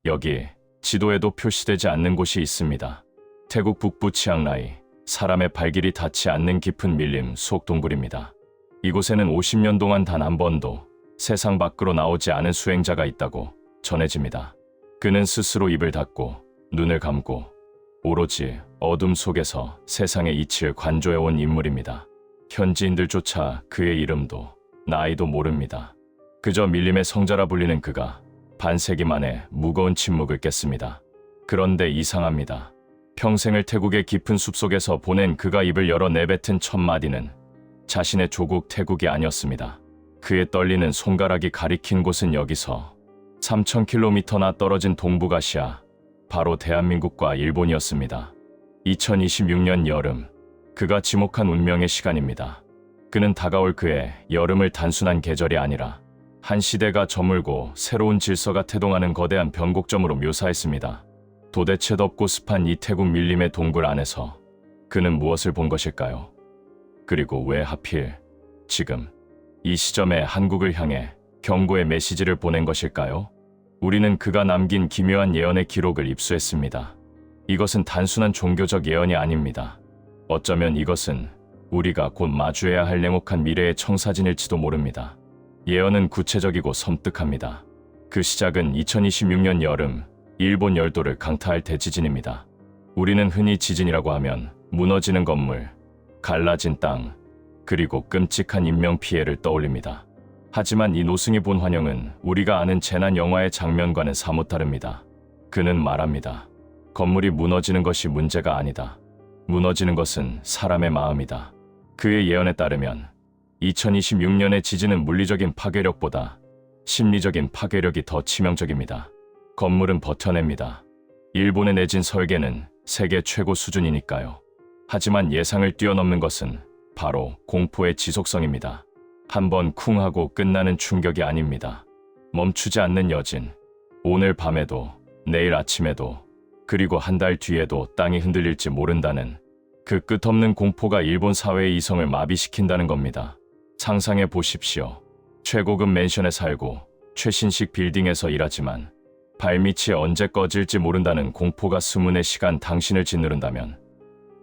여기 지도에도 표시되지 않는 곳이 있습니다. 태국 북부 치앙라이, 사람의 발길이 닿지 않는 깊은 밀림 속 동굴입니다. 이곳에는 50년 동안 단 한 번도 세상 밖으로 나오지 않은 수행자가 있다고 전해집니다. 그는 스스로 입을 닫고 눈을 감고 오로지 어둠 속에서 세상의 이치를 관조해온 인물입니다. 현지인들조차 그의 이름도 나이도 모릅니다. 그저 밀림의 성자라 불리는 그가 반세기 만에 무거운 침묵을 깼습니다. 그런데 이상합니다. 평생을 태국의 깊은 숲속에서 보낸 그가 입을 열어 내뱉은 첫 마디는 자신의 조국 태국이 아니었습니다. 그의 떨리는 손가락이 가리킨 곳은 여기서 3,000km나 떨어진 동북아시아, 바로 대한민국과 일본이었습니다. 2026년 여름, 그가 지목한 운명의 시간입니다. 그는 다가올 그의 여름을 단순한 계절이 아니라 한 시대가 저물고 새로운 질서가 태동하는 거대한 변곡점으로 묘사했습니다. 도대체 덥고 습한 이 태국 밀림의 동굴 안에서 그는 무엇을 본 것일까요? 그리고 왜 하필 지금 이 시점에 한국을 향해 경고의 메시지를 보낸 것일까요? 우리는 그가 남긴 기묘한 예언의 기록을 입수했습니다. 이것은 단순한 종교적 예언이 아닙니다. 어쩌면 이것은 우리가 곧 마주해야 할 냉혹한 미래의 청사진일지도 모릅니다. 예언은 구체적이고 섬뜩합니다. 그 시작은 2026년 여름, 일본 열도를 강타할 대지진입니다. 우리는 흔히 지진이라고 하면 무너지는 건물, 갈라진 땅, 그리고 끔찍한 인명피해를 떠올립니다. 하지만 이 노승이 본 환영은 우리가 아는 재난 영화의 장면과는 사뭇 다릅니다. 그는 말합니다. 건물이 무너지는 것이 문제가 아니다. 무너지는 것은 사람의 마음이다. 그의 예언에 따르면 2026년의 지진은 물리적인 파괴력보다 심리적인 파괴력이 더 치명적입니다. 건물은 버텨냅니다. 일본의 내진 설계는 세계 최고 수준이니까요. 하지만 예상을 뛰어넘는 것은 바로 공포의 지속성입니다. 한번 쿵 하고 끝나는 충격이 아닙니다. 멈추지 않는 여진, 오늘 밤에도, 내일 아침에도, 그리고 한 달 뒤에도 땅이 흔들릴지 모른다는 그 끝없는 공포가 일본 사회의 이성을 마비시킨다는 겁니다. 상상해 보십시오. 최고급 맨션에 살고 최신식 빌딩에서 일하지만 발밑이 언제 꺼질지 모른다는 공포가 스문의 시간 당신을 짓누른다면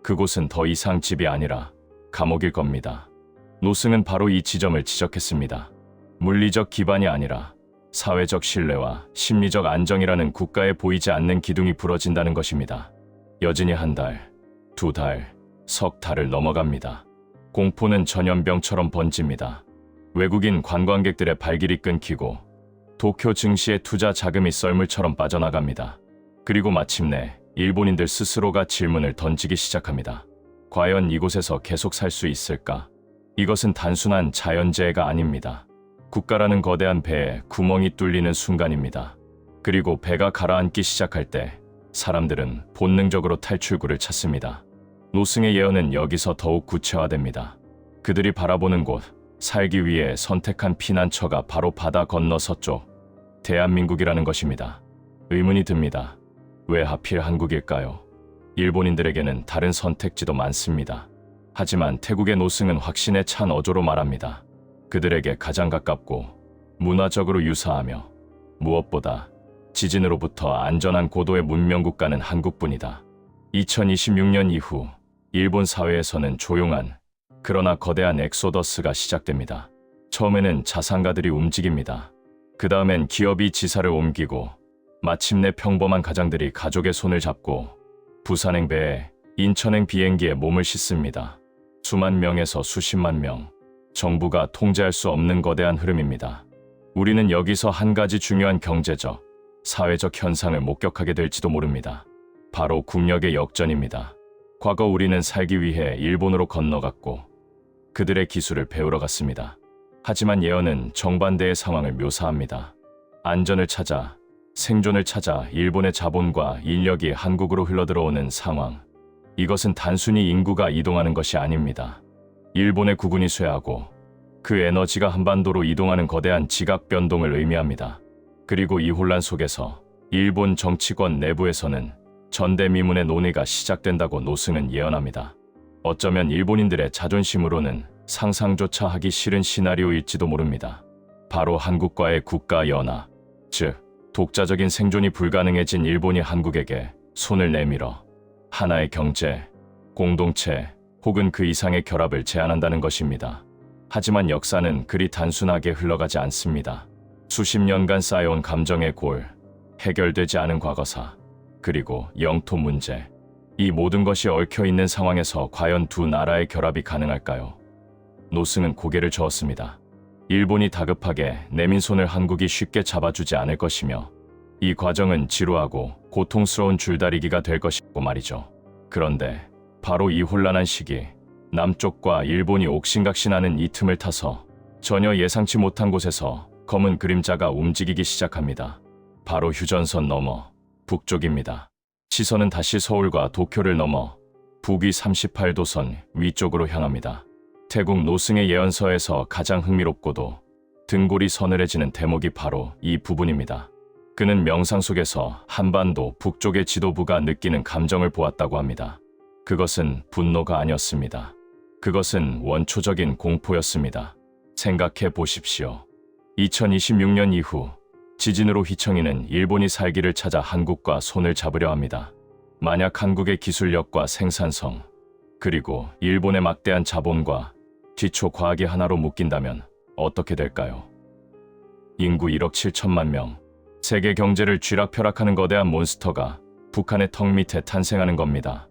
그곳은 더 이상 집이 아니라 감옥일 겁니다. 노승은 바로 이 지점을 지적했습니다. 물리적 기반이 아니라 사회적 신뢰와 심리적 안정이라는 국가에 보이지 않는 기둥이 부러진다는 것입니다. 여진이 한 달, 두 달, 석 달을 넘어갑니다. 공포는 전염병처럼 번집니다. 외국인 관광객들의 발길이 끊기고 도쿄 증시의 투자 자금이 썰물처럼 빠져나갑니다. 그리고 마침내 일본인들 스스로가 질문을 던지기 시작합니다. 과연 이곳에서 계속 살 수 있을까? 이것은 단순한 자연재해가 아닙니다. 국가라는 거대한 배에 구멍이 뚫리는 순간입니다. 그리고 배가 가라앉기 시작할 때 사람들은 본능적으로 탈출구를 찾습니다. 노승의 예언은 여기서 더욱 구체화됩니다. 그들이 바라보는 곳, 살기 위해 선택한 피난처가 바로 바다 건너 서쪽, 대한민국이라는 것입니다. 의문이 듭니다. 왜 하필 한국일까요? 일본인들에게는 다른 선택지도 많습니다. 하지만 태국의 노승은 확신에 찬 어조로 말합니다. 그들에게 가장 가깝고 문화적으로 유사하며 무엇보다 지진으로부터 안전한 고도의 문명 국가는 한국뿐이다. 2026년 이후 일본 사회에서는 조용한 그러나 거대한 엑소더스가 시작됩니다. 처음에는 자산가들이 움직입니다. 그 다음엔 기업이 지사를 옮기고 마침내 평범한 가장들이 가족의 손을 잡고 부산행 배에 인천행 비행기에 몸을 싣습니다. 수만 명에서 수십만 명, 정부가 통제할 수 없는 거대한 흐름입니다. 우리는 여기서 한 가지 중요한 경제적, 사회적 현상을 목격하게 될지도 모릅니다. 바로 국력의 역전입니다. 과거 우리는 살기 위해 일본으로 건너갔고 그들의 기술을 배우러 갔습니다. 하지만 예언은 정반대의 상황을 묘사합니다. 안전을 찾아, 생존을 찾아 일본의 자본과 인력이 한국으로 흘러들어오는 상황. 이것은 단순히 인구가 이동하는 것이 아닙니다. 일본의 국군이 쇠하고 그 에너지가 한반도로 이동하는 거대한 지각 변동을 의미합니다. 그리고 이 혼란 속에서 일본 정치권 내부에서는 전대미문의 논의가 시작된다고 노승은 예언합니다. 어쩌면 일본인들의 자존심으로는 상상조차 하기 싫은 시나리오일지도 모릅니다. 바로 한국과의 국가 연합, 즉 독자적인 생존이 불가능해진 일본이 한국에게 손을 내밀어 하나의 경제, 공동체 혹은 그 이상의 결합을 제안한다는 것입니다. 하지만 역사는 그리 단순하게 흘러가지 않습니다. 수십 년간 쌓여온 감정의 골, 해결되지 않은 과거사, 그리고 영토 문제. 이 모든 것이 얽혀 있는 상황에서 과연 두 나라의 결합이 가능할까요? 노승은 고개를 저었습니다. 일본이 다급하게 내민 손을 한국이 쉽게 잡아주지 않을 것이며 이 과정은 지루하고 고통스러운 줄다리기가 될 것이고 말이죠. 그런데 바로 이 혼란한 시기, 남쪽과 일본이 옥신각신하는 이 틈을 타서 전혀 예상치 못한 곳에서 검은 그림자가 움직이기 시작합니다. 바로 휴전선 너머 북쪽입니다. 시선은 다시 서울과 도쿄를 넘어 북위 38도선 위쪽으로 향합니다. 태국 노승의 예언서에서 가장 흥미롭고도 등골이 서늘해지는 대목이 바로 이 부분입니다. 그는 명상 속에서 한반도 북쪽의 지도부가 느끼는 감정을 보았다고 합니다. 그것은 분노가 아니었습니다. 그것은 원초적인 공포였습니다. 생각해 보십시오. 2026년 이후 지진으로 휘청이는 일본이 살기를 찾아 한국과 손을 잡으려 합니다. 만약 한국의 기술력과 생산성, 그리고 일본의 막대한 자본과 기초 과학이 하나로 묶인다면 어떻게 될까요? 인구 1억 7천만 명, 세계 경제를 쥐락펴락하는 거대한 몬스터가 북한의 턱 밑에 탄생하는 겁니다.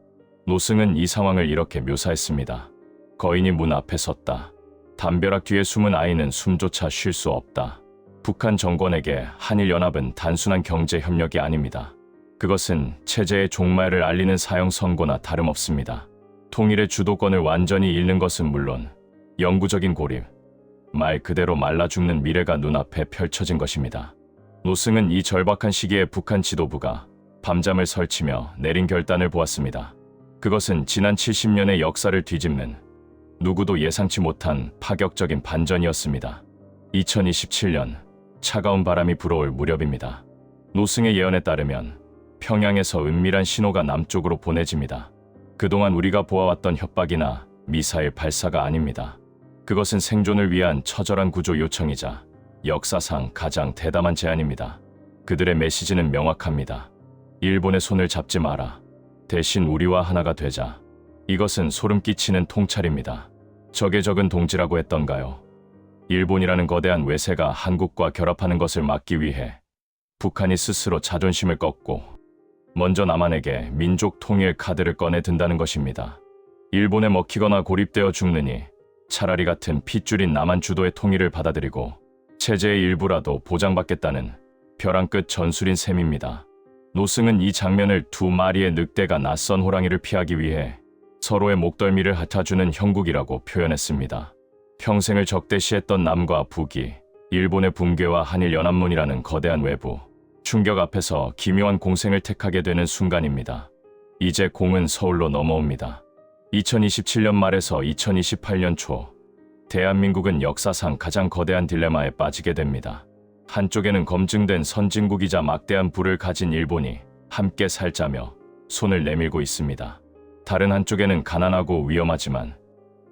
노승은 이 상황을 이렇게 묘사했습니다. 거인이 문 앞에 섰다. 담벼락 뒤에 숨은 아이는 숨조차 쉴 수 없다. 북한 정권에게 한일연합은 단순한 경제 협력이 아닙니다. 그것은 체제의 종말을 알리는 사형 선고나 다름없습니다. 통일의 주도권을 완전히 잃는 것은 물론 영구적인 고립, 말 그대로 말라 죽는 미래가 눈앞에 펼쳐진 것입니다. 노승은 이 절박한 시기에 북한 지도부가 밤잠을 설치며 내린 결단을 보았습니다. 그것은 지난 70년의 역사를 뒤집는 누구도 예상치 못한 파격적인 반전이었습니다. 2027년 차가운 바람이 불어올 무렵입니다. 노승의 예언에 따르면 평양에서 은밀한 신호가 남쪽으로 보내집니다. 그동안 우리가 보아왔던 협박이나 미사일 발사가 아닙니다. 그것은 생존을 위한 처절한 구조 요청이자 역사상 가장 대담한 제안입니다. 그들의 메시지는 명확합니다. 일본의 손을 잡지 마라. 대신 우리와 하나가 되자. 이것은 소름 끼치는 통찰입니다. 적의 적은 동지라고 했던가요? 일본이라는 거대한 외세가 한국과 결합하는 것을 막기 위해 북한이 스스로 자존심을 꺾고 먼저 남한에게 민족 통일 카드를 꺼내 든다는 것입니다. 일본에 먹히거나 고립되어 죽느니 차라리 같은 핏줄인 남한 주도의 통일을 받아들이고 체제의 일부라도 보장받겠다는 벼랑 끝 전술인 셈입니다. 노승은 이 장면을 두 마리의 늑대가 낯선 호랑이를 피하기 위해 서로의 목덜미를 핥아주는 형국이라고 표현했습니다. 평생을 적대시했던 남과 북이 일본의 붕괴와 한일연합문이라는 거대한 외부 충격 앞에서 기묘한 공생을 택하게 되는 순간입니다. 이제 공은 서울로 넘어옵니다. 2027년 말에서 2028년 초, 대한민국은 역사상 가장 거대한 딜레마에 빠지게 됩니다. 한쪽에는 검증된 선진국이자 막대한 부를 가진 일본이 함께 살자며 손을 내밀고 있습니다. 다른 한쪽에는 가난하고 위험하지만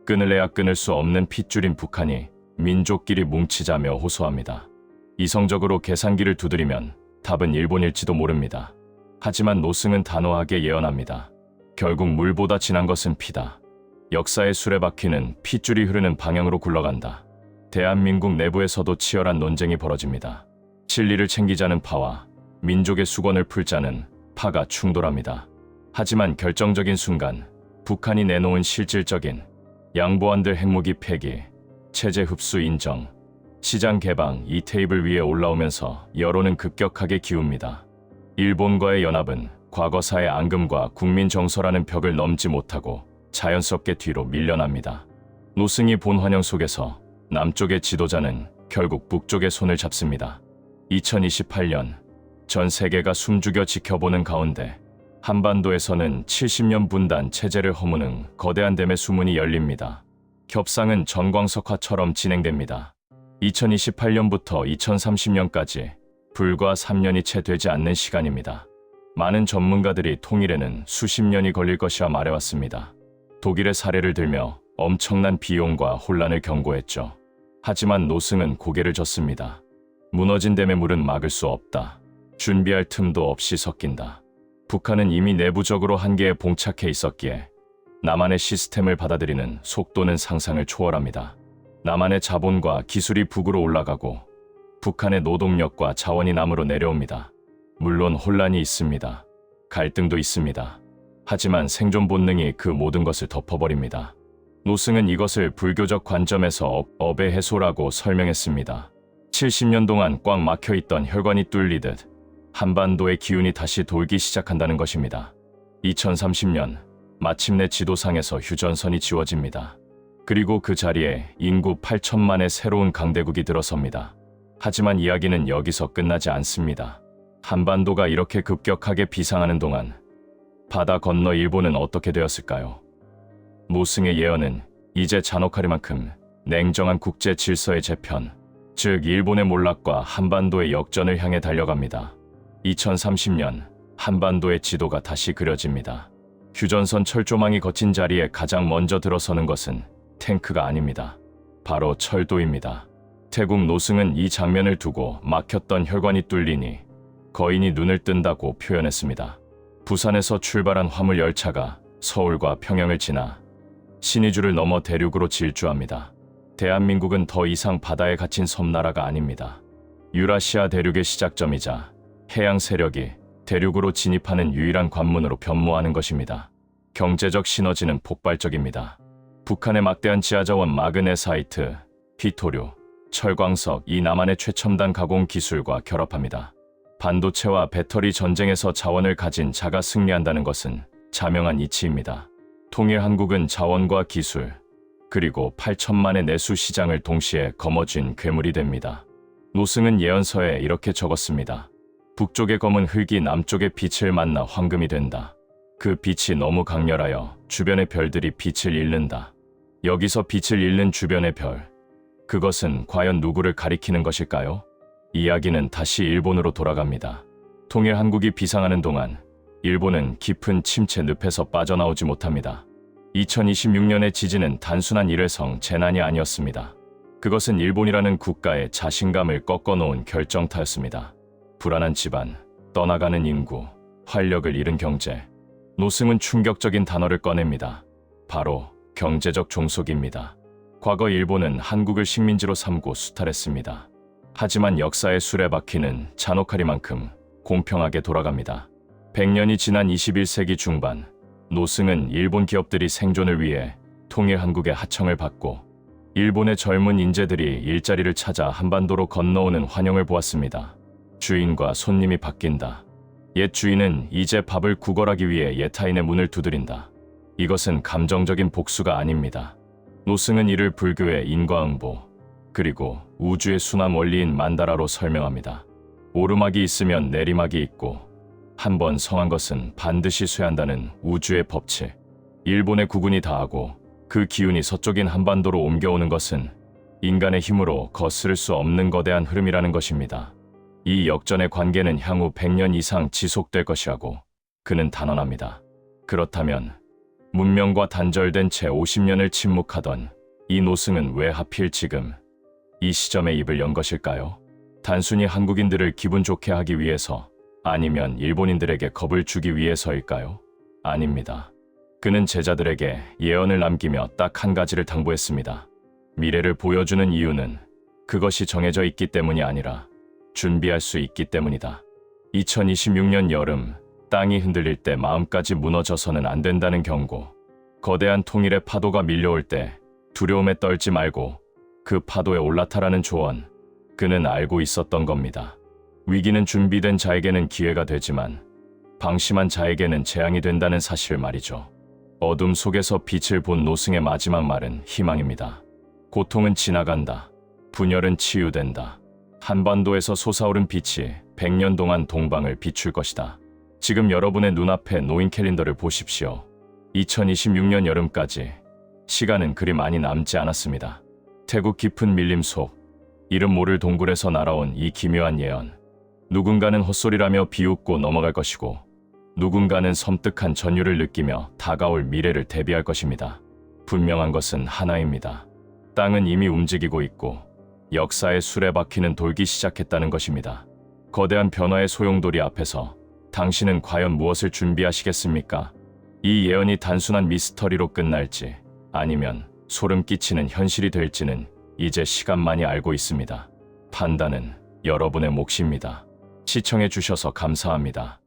끊을래야 끊을 수 없는 핏줄인 북한이 민족끼리 뭉치자며 호소합니다. 이성적으로 계산기를 두드리면 답은 일본일지도 모릅니다. 하지만 노승은 단호하게 예언합니다. 결국 물보다 진한 것은 피다. 역사의 수레바퀴는 핏줄이 흐르는 방향으로 굴러간다. 대한민국 내부에서도 치열한 논쟁이 벌어집니다. 진리를 챙기자는 파와 민족의 수건을 풀자는 파가 충돌합니다. 하지만 결정적인 순간 북한이 내놓은 실질적인 양보한들 핵무기 폐기, 체제 흡수 인정, 시장 개방 이 테이블 위에 올라오면서 여론은 급격하게 기웁니다. 일본과의 연합은 과거사의 앙금과 국민 정서라는 벽을 넘지 못하고 자연스럽게 뒤로 밀려납니다. 노승이 본 환영 속에서 남쪽의 지도자는 결국 북쪽의 손을 잡습니다. 2028년 전 세계가 숨죽여 지켜보는 가운데 한반도에서는 70년 분단 체제를 허무는 거대한 댐의 수문이 열립니다. 협상은 전광석화처럼 진행됩니다. 2028년부터 2030년까지 불과 3년이 채 되지 않는 시간입니다. 많은 전문가들이 통일에는 수십 년이 걸릴 것이라 말해왔습니다. 독일의 사례를 들며 엄청난 비용과 혼란을 경고했죠. 하지만 노승은 고개를 젓습니다. 무너진 댐의 물은 막을 수 없다. 준비할 틈도 없이 섞인다. 북한은 이미 내부적으로 한계에 봉착해 있었기에 남한의 시스템을 받아들이는 속도는 상상을 초월합니다. 남한의 자본과 기술이 북으로 올라가고 북한의 노동력과 자원이 남으로 내려옵니다. 물론 혼란이 있습니다. 갈등도 있습니다. 하지만 생존 본능이 그 모든 것을 덮어버립니다. 노승은 이것을 불교적 관점에서 업의 해소라고 설명했습니다. 70년 동안 꽉 막혀있던 혈관이 뚫리듯 한반도의 기운이 다시 돌기 시작한다는 것입니다. 2030년 마침내 지도상에서 휴전선이 지워집니다. 그리고 그 자리에 인구 8천만의 새로운 강대국이 들어섭니다. 하지만 이야기는 여기서 끝나지 않습니다. 한반도가 이렇게 급격하게 비상하는 동안 바다 건너 일본은 어떻게 되었을까요? 노승의 예언은 이제 잔혹하리만큼 냉정한 국제 질서의 재편, 즉 일본의 몰락과 한반도의 역전을 향해 달려갑니다. 2030년 한반도의 지도가 다시 그려집니다. 휴전선 철조망이 거친 자리에 가장 먼저 들어서는 것은 탱크가 아닙니다. 바로 철도입니다. 태국 노승은 이 장면을 두고 막혔던 혈관이 뚫리니 거인이 눈을 뜬다고 표현했습니다. 부산에서 출발한 화물 열차가 서울과 평양을 지나 신의주를 넘어 대륙으로 질주합니다. 대한민국은 더 이상 바다에 갇힌 섬나라가 아닙니다. 유라시아 대륙의 시작점이자 해양 세력이 대륙으로 진입하는 유일한 관문으로 변모하는 것입니다. 경제적 시너지는 폭발적입니다. 북한의 막대한 지하자원 마그네사이트, 희토류, 철광석, 이 남한의 최첨단 가공 기술과 결합합니다. 반도체와 배터리 전쟁에서 자원을 가진 자가 승리한다는 것은 자명한 이치입니다. 통일 한국은 자원과 기술, 그리고 8천만의 내수 시장을 동시에 거머쥔 괴물이 됩니다. 노승은 예언서에 이렇게 적었습니다. 북쪽의 검은 흙이 남쪽의 빛을 만나 황금이 된다. 그 빛이 너무 강렬하여 주변의 별들이 빛을 잃는다. 여기서 빛을 잃는 주변의 별, 그것은 과연 누구를 가리키는 것일까요? 이야기는 다시 일본으로 돌아갑니다. 통일 한국이 비상하는 동안 일본은 깊은 침체 늪에서 빠져나오지 못합니다. 2026년의 지진은 단순한 일회성 재난이 아니었습니다. 그것은 일본이라는 국가의 자신감을 꺾어놓은 결정타였습니다. 불안한 집안, 떠나가는 인구, 활력을 잃은 경제. 노승은 충격적인 단어를 꺼냅니다. 바로 경제적 종속입니다. 과거 일본은 한국을 식민지로 삼고 수탈했습니다. 하지만 역사의 수레바퀴는 잔혹하리만큼 공평하게 돌아갑니다. 100년이 지난 21세기 중반, 노승은 일본 기업들이 생존을 위해 통일 한국의 하청을 받고 일본의 젊은 인재들이 일자리를 찾아 한반도로 건너오는 환영을 보았습니다. 주인과 손님이 바뀐다. 옛 주인은 이제 밥을 구걸하기 위해 옛 타인의 문을 두드린다. 이것은 감정적인 복수가 아닙니다. 노승은 이를 불교의 인과응보, 그리고 우주의 순환 원리인 만다라로 설명합니다. 오르막이 있으면 내리막이 있고 한번 성한 것은 반드시 쇠한다는 우주의 법칙. 일본의 국군이 다하고 그 기운이 서쪽인 한반도로 옮겨오는 것은 인간의 힘으로 거스를 수 없는 거대한 흐름이라는 것입니다. 이 역전의 관계는 향후 100년 이상 지속될 것이라고 그는 단언합니다. 그렇다면 문명과 단절된 채 50년을 침묵하던 이 노승은 왜 하필 지금 이 시점에 입을 연 것일까요? 단순히 한국인들을 기분 좋게 하기 위해서, 아니면 일본인들에게 겁을 주기 위해서일까요? 아닙니다. 그는 제자들에게 예언을 남기며 딱 한 가지를 당부했습니다. 미래를 보여주는 이유는 그것이 정해져 있기 때문이 아니라 준비할 수 있기 때문이다. 2026년 여름, 땅이 흔들릴 때 마음까지 무너져서는 안 된다는 경고. 거대한 통일의 파도가 밀려올 때 두려움에 떨지 말고 그 파도에 올라타라는 조언. 그는 알고 있었던 겁니다. 위기는 준비된 자에게는 기회가 되지만 방심한 자에게는 재앙이 된다는 사실 말이죠. 어둠 속에서 빛을 본 노승의 마지막 말은 희망입니다. 고통은 지나간다. 분열은 치유된다. 한반도에서 솟아오른 빛이 100년 동안 동방을 비출 것이다. 지금 여러분의 눈앞에 놓인 캘린더를 보십시오. 2026년 여름까지 시간은 그리 많이 남지 않았습니다. 태국 깊은 밀림 속 이름 모를 동굴에서 날아온 이 기묘한 예언. 누군가는 헛소리라며 비웃고 넘어갈 것이고 누군가는 섬뜩한 전율을 느끼며 다가올 미래를 대비할 것입니다. 분명한 것은 하나입니다. 땅은 이미 움직이고 있고 역사의 수레바퀴는 돌기 시작했다는 것입니다. 거대한 변화의 소용돌이 앞에서 당신은 과연 무엇을 준비하시겠습니까? 이 예언이 단순한 미스터리로 끝날지 아니면 소름 끼치는 현실이 될지는 이제 시간만이 알고 있습니다. 판단은 여러분의 몫입니다. 시청해 주셔서 감사합니다.